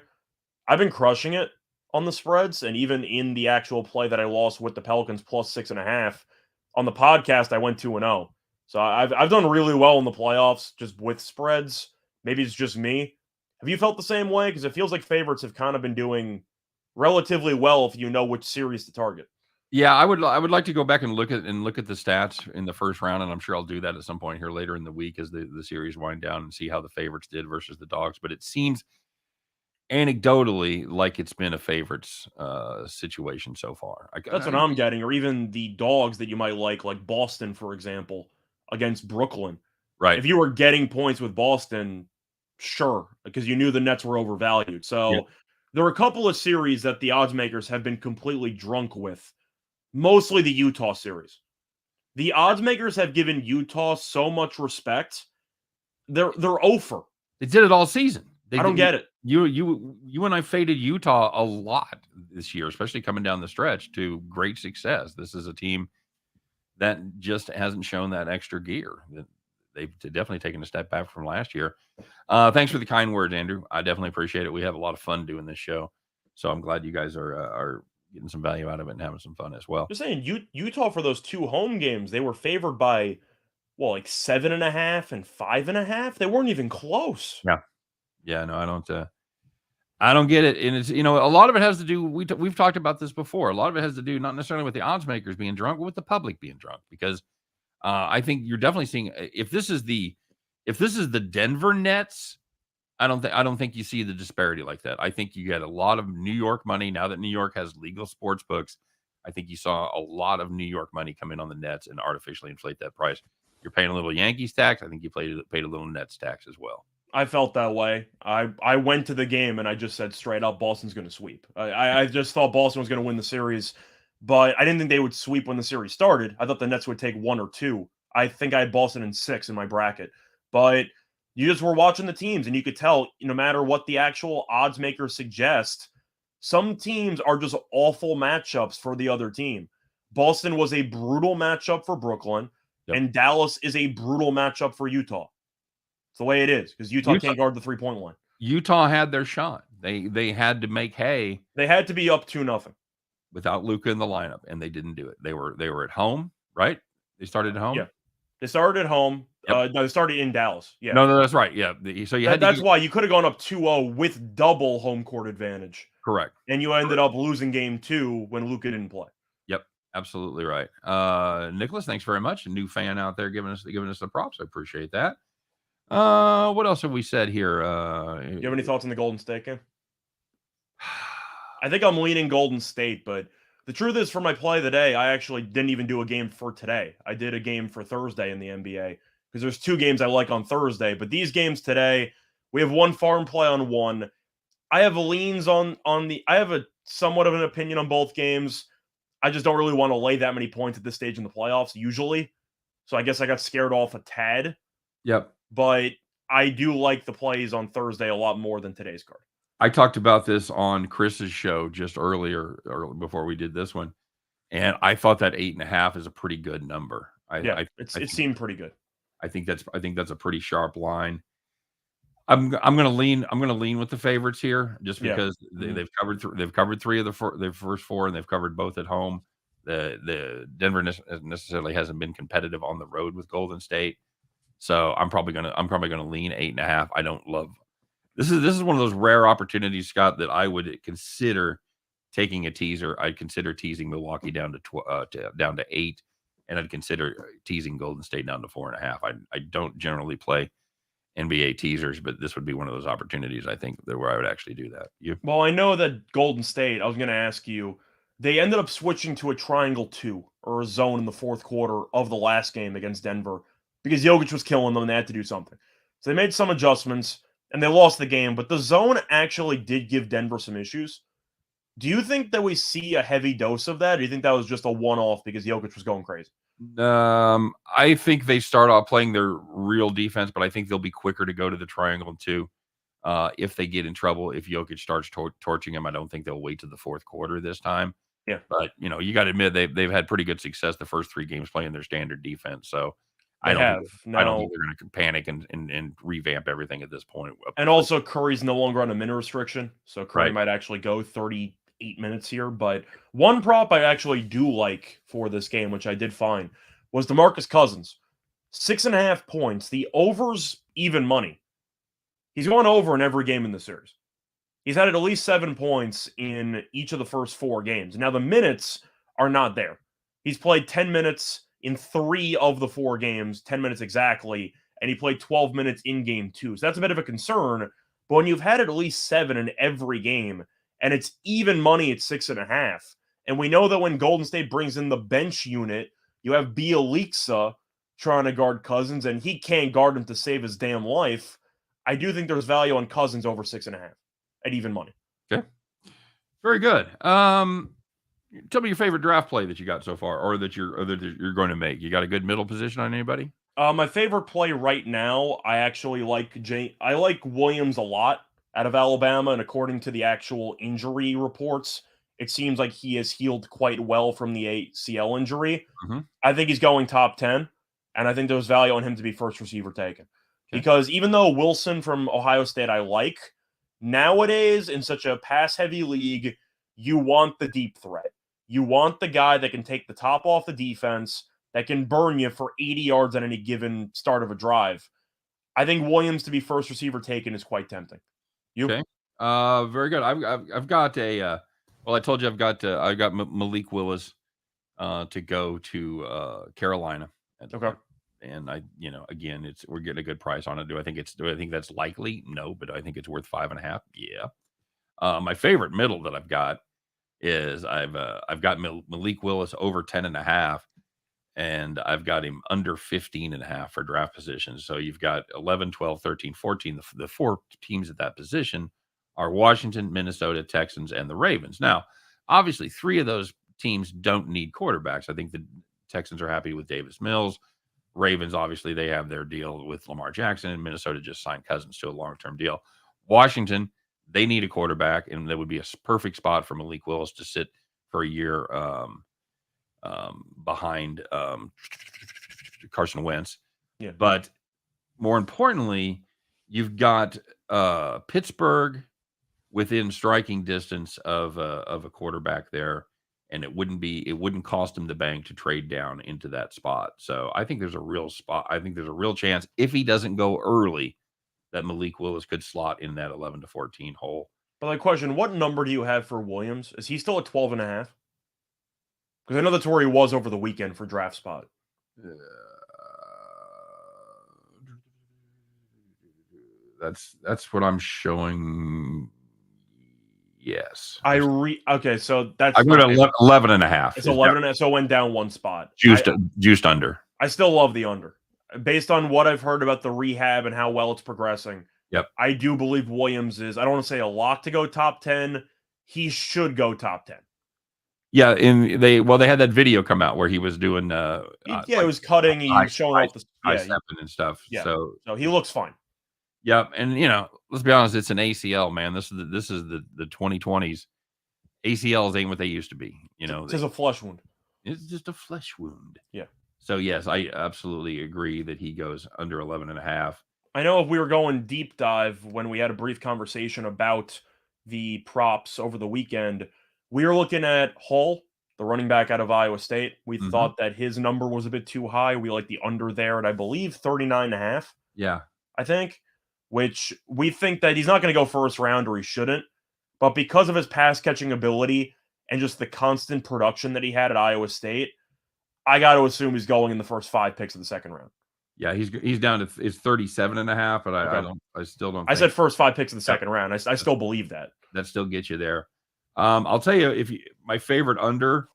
B: I've been crushing it on the spreads, and even in the actual play that I lost with the Pelicans plus 6.5 on the podcast, I went 2-0. So I've done really well in the playoffs just with spreads. Maybe it's just me. Have you felt the same way? Because it feels like favorites have kind of been doing relatively well if you know which series to target.
A: Yeah, I would like to go back and look at the stats in the first round, and I'm sure I'll do that at some point here later in the week as the series wind down and see how the favorites did versus the dogs. But it seems anecdotally like it's been a favorites situation so far.
B: That's what I'm getting, or even the dogs that you might like Boston, for example, against Brooklyn.
A: Right.
B: If you were getting points with Boston, sure, because you knew the Nets were overvalued. So there were a couple of series that the odds makers have been completely drunk with, mostly the Utah series. The odds makers have given Utah so much respect. They're over.
A: They did it all season.
B: I don't get it.
A: You and I faded Utah a lot this year, especially coming down the stretch to great success. This is a team that just hasn't shown that extra gear. They've definitely taken a step back from last year. Thanks for the kind words, Andrew. I definitely appreciate it. We have a lot of fun doing this show, so I'm glad you guys are getting some value out of it and having some fun as well.
B: Just saying, Utah for those 2 home games, they were favored by 7.5 and 5.5. They weren't even close.
A: Yeah, no, I don't get it. And it's, a lot of it has to do, we've talked about this before. A lot of it has to do not necessarily with the odds makers being drunk, but with the public being drunk, because I think you're definitely seeing, if this is the Denver Nets, I don't think you see the disparity like that. I think you get a lot of New York money now that New York has legal sports books. I think you saw a lot of New York money come in on the Nets and artificially inflate that price. You're paying a little Yankees tax. I think you paid a little Nets tax as well.
B: I felt that way. I went to the game and I just said straight up, Boston's going to sweep. I just thought Boston was going to win the series, but I didn't think they would sweep when the series started. I thought the Nets would take 1 or 2. I think I had Boston in 6 in my bracket, but you just were watching the teams and you could tell, no matter what the actual odds makers suggest, some teams are just awful matchups for the other team. Boston was a brutal matchup for Brooklyn, and Dallas is a brutal matchup for Utah. It's the way it is, because Utah can't guard the 3-point line.
A: Utah had their shot. They had to make hay.
B: They had to be up 2-0
A: without Luka in the lineup, and they didn't do it. They were at home, right? They started at home.
B: Yeah, they started at home. No, they started in Dallas. Yeah,
A: no, that's right. Yeah, so
B: that's why you could have gone up 2-0 with double home court advantage.
A: Correct.
B: And you ended up losing game 2 when Luka didn't play.
A: Yep, absolutely right. Nicholas, thanks very much. A new fan out there giving us the props. I appreciate that. What else have we said here?
B: You have any thoughts on the Golden State game? I think I'm leaning Golden State, but the truth is, for my play of the day, I actually didn't even do a game for today. I did a game for Thursday in the NBA, because there's 2 games I like on Thursday, but these games today, we have one farm play on one. I have leans on the. I have a somewhat of an opinion on both games. I just don't really want to lay that many points at this stage in the playoffs usually, so I guess I got scared off a tad.
A: Yep.
B: But I do like the plays on Thursday a lot more than today's card.
A: I talked about this on Chris's show just earlier before we did this one, and I thought that 8.5 is a pretty good number.
B: It seemed pretty good.
A: I think that's a pretty sharp line. I'm gonna lean with the favorites here, just because they've covered 3 of their first 4, and they've covered both at home. The Denver necessarily hasn't been competitive on the road with Golden State. So I'm probably gonna lean 8.5. I don't love this is one of those rare opportunities, Scott, that I would consider taking a teaser. I'd consider teasing Milwaukee down to 8, and I'd consider teasing Golden State down to 4.5. I don't generally play NBA teasers, but this would be one of those opportunities, I think, where I would actually do that. You?
B: Well, I know that Golden State, I was going to ask you, they ended up switching to a triangle 2 or a zone in the fourth quarter of the last game against Denver because Jokic was killing them and they had to do something. So they made some adjustments and they lost the game, but the zone actually did give Denver some issues. Do you think that we see a heavy dose of that, or do you think that was just a one-off because Jokic was going crazy?
A: I think they start off playing their real defense, but I think they'll be quicker to go to the triangle too. If they get in trouble, if Jokic starts torching him, I don't think they'll wait to the fourth quarter this time.
B: Yeah.
A: But, you got to admit they've had pretty good success the first 3 games playing their standard defense. So I don't think they're going to panic and revamp everything at this point.
B: And also Curry's no longer on a minute restriction, so Curry
A: Right.
B: might actually go 38 minutes here. But one prop I actually do like for this game, which I did find, was DeMarcus Cousins. 6.5 points. The over's even money. He's gone over in every game in the series. He's had at least 7 points in each of the first 4 games. Now, the minutes are not there. He's played 10 minutes in 3 of the 4 games, 10 minutes exactly, and he played 12 minutes in game 2. So that's a bit of a concern. But when you've had at least 7 in every game, and it's even money at 6.5, and we know that when Golden State brings in the bench unit, you have Bielitsa trying to guard Cousins, and he can't guard him to save his damn life. I do think there's value on Cousins over 6.5 at even money.
A: Okay. Very good. Tell me your favorite draft play that you got so far, or that you're going to make. You got a good middle position on anybody?
B: My favorite play right now, I actually like I like Williams a lot out of Alabama, and according to the actual injury reports, it seems like he has healed quite well from the ACL injury.
A: Mm-hmm.
B: I think he's going top 10, and I think there's value on him to be first receiver taken. Okay. Because even though Wilson from Ohio State I like, nowadays in such a pass-heavy league, you want the deep threat. You want the guy that can take the top off the defense, that can burn you for 80 yards on any given start of a drive. I think Williams to be first receiver taken is quite tempting. You?
A: Okay. Very good. I've got a I told you I got Malik Willis to go to Carolina.
B: Okay.
A: And again, we're getting a good price on it. Do I think that's likely? No, but I think it's worth 5.5. Yeah. My favorite middle that I've got is I've got Malik Willis over 10.5, and I've got him under 15.5 for draft positions. So you've got 11, 12, 13, 14. The 4 teams at that position are Washington, Minnesota, Texans, and the Ravens. Now, obviously, 3 of those teams don't need quarterbacks. I think the Texans are happy with Davis Mills. Ravens, obviously, they have their deal with Lamar Jackson, and Minnesota just signed Cousins to a long-term deal. Washington, they need a quarterback, and that would be a perfect spot for Malik Willis to sit for a year behind Carson Wentz.
B: Yeah.
A: But more importantly, you've got Pittsburgh within striking distance of a quarterback there, and it wouldn't cost him the bank to trade down into that spot. So I think there's a real spot. I think there's a real chance, if he doesn't go early, that Malik Willis could slot in that 11 to 14 hole.
B: But my question, what number do you have for Williams? Is he still at 12.5? Because I know that's where he was over the weekend for draft spot.
A: That's what I'm showing. Yes.
B: Okay, so that's
A: I go to 11.5.
B: It's 11.5, so it went down 1 spot.
A: Juiced under.
B: I still love the under. Based on what I've heard about the rehab and how well it's progressing.
A: Yep.
B: I do believe Williams is, I don't want to say a lock to go top 10. He should go top 10.
A: Yeah, they had that video come out where he was doing
B: it was cutting, he was showing off the
A: and stuff.
B: Yeah.
A: So
B: he looks fine.
A: Yep, and let's be honest, it's an ACL, man. This is the 2020s. ACLs ain't what they used to be.
B: It's just a flesh wound.
A: It's just a flesh wound.
B: Yeah.
A: So yes, I absolutely agree that he goes under 11.5.
B: I know if we were going deep dive when we had a brief conversation about the props over the weekend, we were looking at Hall, the running back out of Iowa State. We thought that his number was a bit too high. We like the under there at, I believe, 39.5.
A: Yeah.
B: I think, which we think that he's not going to go first round, or he shouldn't. But because of his pass catching ability and just the constant production that he had at Iowa State, I got to assume he's going in the first 5 picks of the second round.
A: Yeah, he's down to it's 37.5, but
B: Okay.
A: I still don't.
B: I said first 5 picks of the
A: Yep.
B: second round. I still believe that.
A: That still gets you there. I'll tell you, my favorite under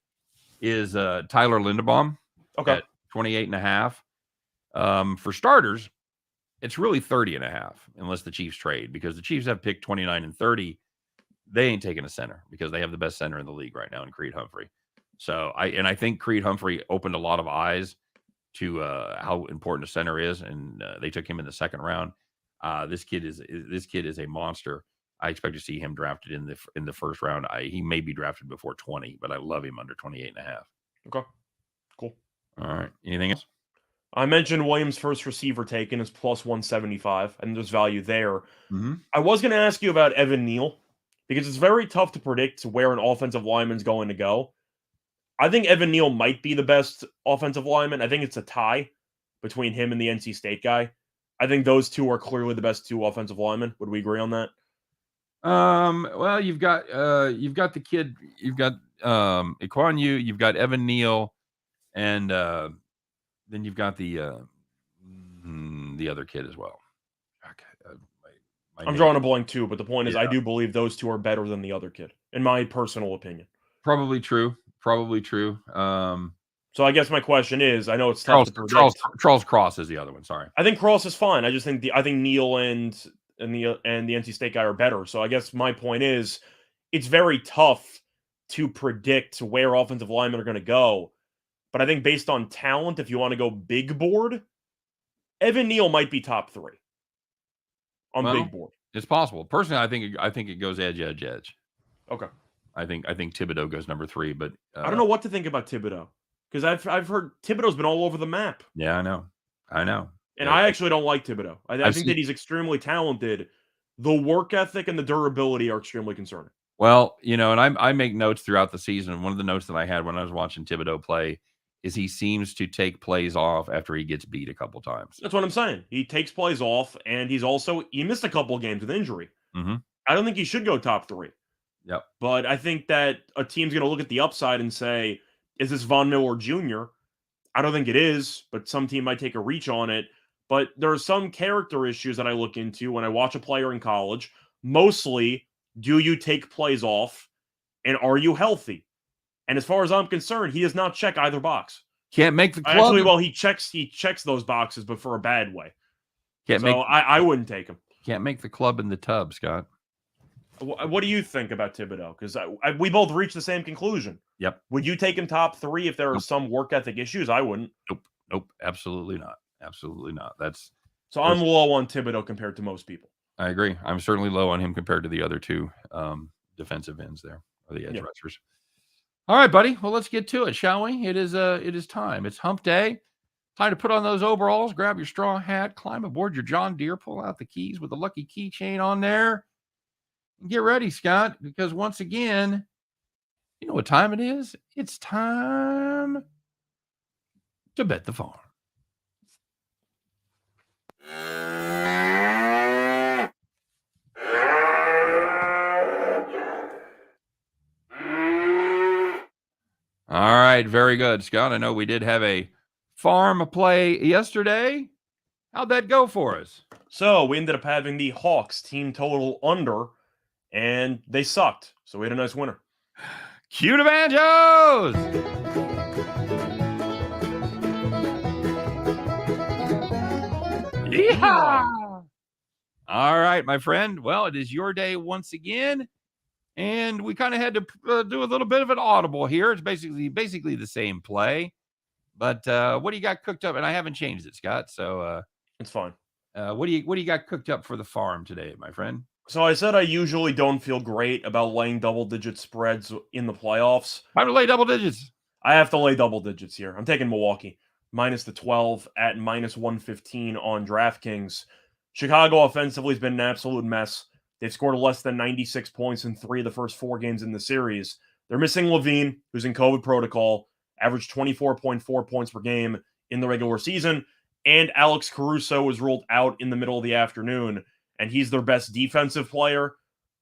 A: is Tyler Linderbaum at 28.5. For starters, it's really 30.5 unless the Chiefs trade, because the Chiefs have picked 29 and 30. They ain't taking a center because they have the best center in the league right now in Creed Humphrey. So I think Creed Humphrey opened a lot of eyes to how important a center is, and they took him in the second round. This kid is a monster. I expect to see him drafted in the first round. He may be drafted before 20, but I love him under 28.5.
B: Okay, cool.
A: All right. Anything else?
B: I mentioned Williams' first receiver taken is plus 175, and there's value there.
A: Mm-hmm.
B: I was going to ask you about Evan Neal, because it's very tough to predict where an offensive lineman's going to go. I think Evan Neal might be the best offensive lineman. I think it's a tie between him and the NC State guy. I think those two are clearly the best 2 offensive linemen. Would we agree on that?
A: Well, you've got the kid, you've got Iquan Yu, you've got Evan Neal, and then you've got the other kid as well. Okay,
B: I'm drawing a blank too, but the point is, I do believe those 2 are better than the other kid, in my personal opinion.
A: Probably true.
B: So I guess my question is, I know it's tough to predict.
A: Charles Cross is the other one. Sorry,
B: I think Cross is fine. I just think Neal and the NC State guy are better. So I guess my point is, it's very tough to predict where offensive linemen are going to go. But I think based on talent, if you want to go big board, Evan Neal might be top 3 on big board.
A: It's possible. Personally, I think it goes edge.
B: Okay.
A: I think Thibodeau goes number 3, but
B: I don't know what to think about Thibodeau, because I've heard Thibodeau's been all over the map.
A: Yeah, I know.
B: And I actually don't like Thibodeau. I think that he's extremely talented. The work ethic and the durability are extremely concerning.
A: Well, and I make notes throughout the season. One of the notes that I had when I was watching Thibodeau play is he seems to take plays off after he gets beat a couple times.
B: That's what I'm saying. He takes plays off, and he missed a couple of games with injury.
A: Mm-hmm.
B: I don't think he should go top 3.
A: Yep.
B: But I think that a team's going to look at the upside and say, is this Von Miller Jr.? I don't think it is, but some team might take a reach on it. But there are some character issues that I look into when I watch a player in college. Mostly, do you take plays off, and are you healthy? And as far as I'm concerned, he does not check either box.
A: Can't make the club.
B: Actually, well, he checks those boxes, but for a bad way. I wouldn't take him.
A: Can't make the club in the tub, Scott.
B: What do you think about Thibodeau? Because we both reached the same conclusion.
A: Yep.
B: Would you take him top 3 if there are some work ethic issues? I wouldn't.
A: Nope. Absolutely not. So
B: I'm low on Thibodeau compared to most people.
A: I agree. I'm certainly low on him compared to the other 2 defensive ends there, or the edge rushers. All right, buddy. Well, let's get to it, shall we? It is time. It's hump day. Time to put on those overalls, grab your straw hat, climb aboard your John Deere, pull out the keys with the lucky keychain on there, and get ready, Scott, because once again, you know what time it is? It's time to bet the farm. All right, very good, Scott. I know we did have a farm play yesterday. How'd that go for us?
B: So we ended up having the Hawks team total under, and they sucked. So we had a nice winner.
A: Cue the banjos! Yeehaw! All right, my friend. Well, it is your day once again. And we kind of had to do a little bit of an audible here. It's basically the same play. But what do you got cooked up? And I haven't changed it, Scott. So
B: it's fine.
A: What do you got cooked up for the farm today, my friend?
B: So I said I usually don't feel great about laying double-digit spreads in the playoffs.
A: Time to lay double digits.
B: I have to lay double digits here. I'm taking Milwaukee. Minus the 12 at minus 115 on DraftKings. Chicago offensively has been an absolute mess. They've scored less than 96 points in 3 of the first 4 games in the series. They're missing Levine, who's in COVID protocol, averaged 24.4 points per game in the regular season, and Alex Caruso was ruled out in the middle of the afternoon, and he's their best defensive player.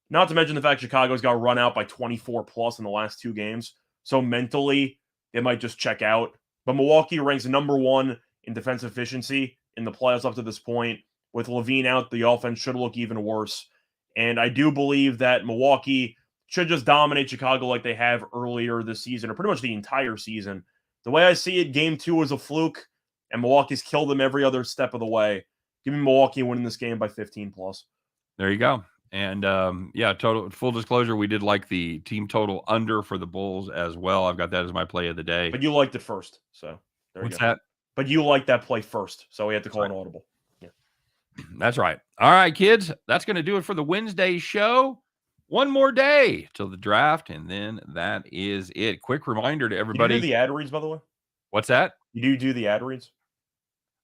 B: Not to mention the fact Chicago's got run out by 24 plus in the last 2 games. So mentally, they might just check out. But Milwaukee ranks #1 in defensive efficiency in the playoffs up to this point. With Levine out, the offense should look even worse. And I do believe that Milwaukee should just dominate Chicago like they have earlier this season, or pretty much the entire season. The way I see it, Game 2 was a fluke, and Milwaukee's killed them every other step of the way. Give me Milwaukee winning this game by 15 plus.
A: There you go. And yeah, total full disclosure, we did like the team total under for the Bulls as well. I've got that as my play of the day.
B: But you liked it first, so there you go.
A: What's that?
B: But you liked that play first, so we had to call
A: That's
B: an audible. Yeah,
A: that's right. All right, kids, that's going to do it for the Wednesday show. One more day till the draft, and then that is it. Quick reminder to everybody.
B: Did you do the ad reads, by the way?
A: What's that?
B: You do the ad reads?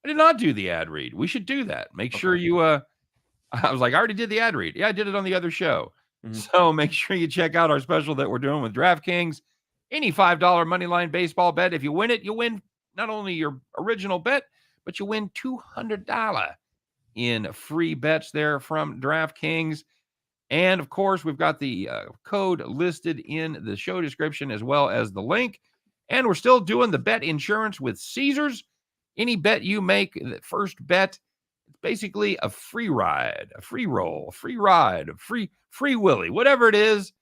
A: I did not do the ad read. We should do that. Make sure you I was like, I already did the ad read. Yeah, I did it on the other show. Mm-hmm. So make sure you check out our special that we're doing with DraftKings. Any $5 money line baseball bet. If you win it, you win not only your original bet, but you win $200 in free bets there from DraftKings. And of course, we've got the code listed in the show description as well as the link. And we're still doing the bet insurance with Caesars. Any bet you make, the first bet, it's basically a free ride, a free roll, a free ride, a free willy, whatever it is,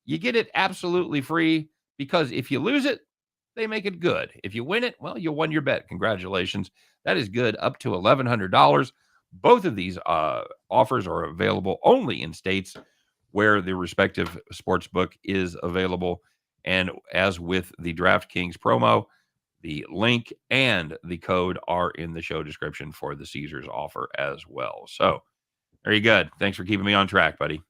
A: you get it absolutely free, because if you lose it, they make it good. If you win it, well, you won your bet. Congratulations. That is good, up to $1,100. Both of these offers are available only in states where the respective sports book is available. And as with the DraftKings promo, the link and the code are in the show description for the Caesars offer as well. So very good. Thanks for keeping me on track, buddy.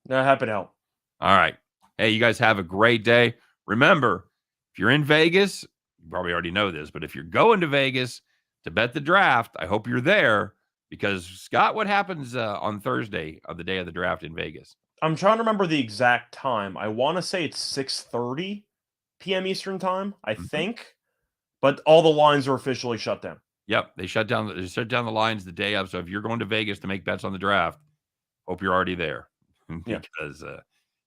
B: No, happy to help.
A: All right. Hey, you guys have a great day. Remember, if you're in Vegas, you probably already know this, but if you're going to Vegas to bet the draft, I hope you're there, because Scott, what happens on Thursday of the day of the draft in Vegas?
B: I'm trying to remember the exact time. I want to say it's 6:30 p.m. Eastern time, I think. But all the lines are officially shut down.
A: Yep, they shut down the lines the day of. So if you're going to Vegas to make bets on the draft, hope you're already there, because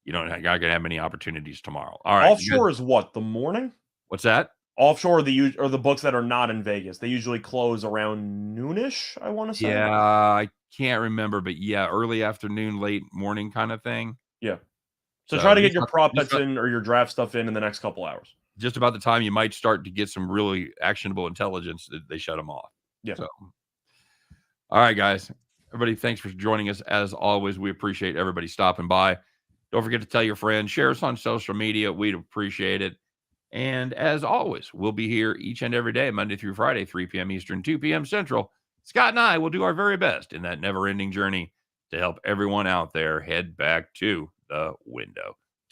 A: you're not going to have many opportunities tomorrow. All right,
B: offshore is what, the morning?
A: What's that?
B: Offshore, the books that are not in Vegas, they usually close around noonish, I want to say.
A: Yeah, I can't remember, but yeah, early afternoon, late morning kind of thing.
B: Yeah. So try to get your prop bets in or your draft stuff in the next couple hours.
A: Just about the time you might start to get some really actionable intelligence, that they shut them off.
B: Yeah.
A: So, all right, guys. Everybody, thanks for joining us. As always, we appreciate everybody stopping by. Don't forget to tell your friends, share us on social media. We'd appreciate it. And as always, we'll be here each and every day, Monday through Friday, 3 p.m. Eastern, 2 p.m. Central. Scott and I will do our very best in that never-ending journey to help everyone out there head back to the window.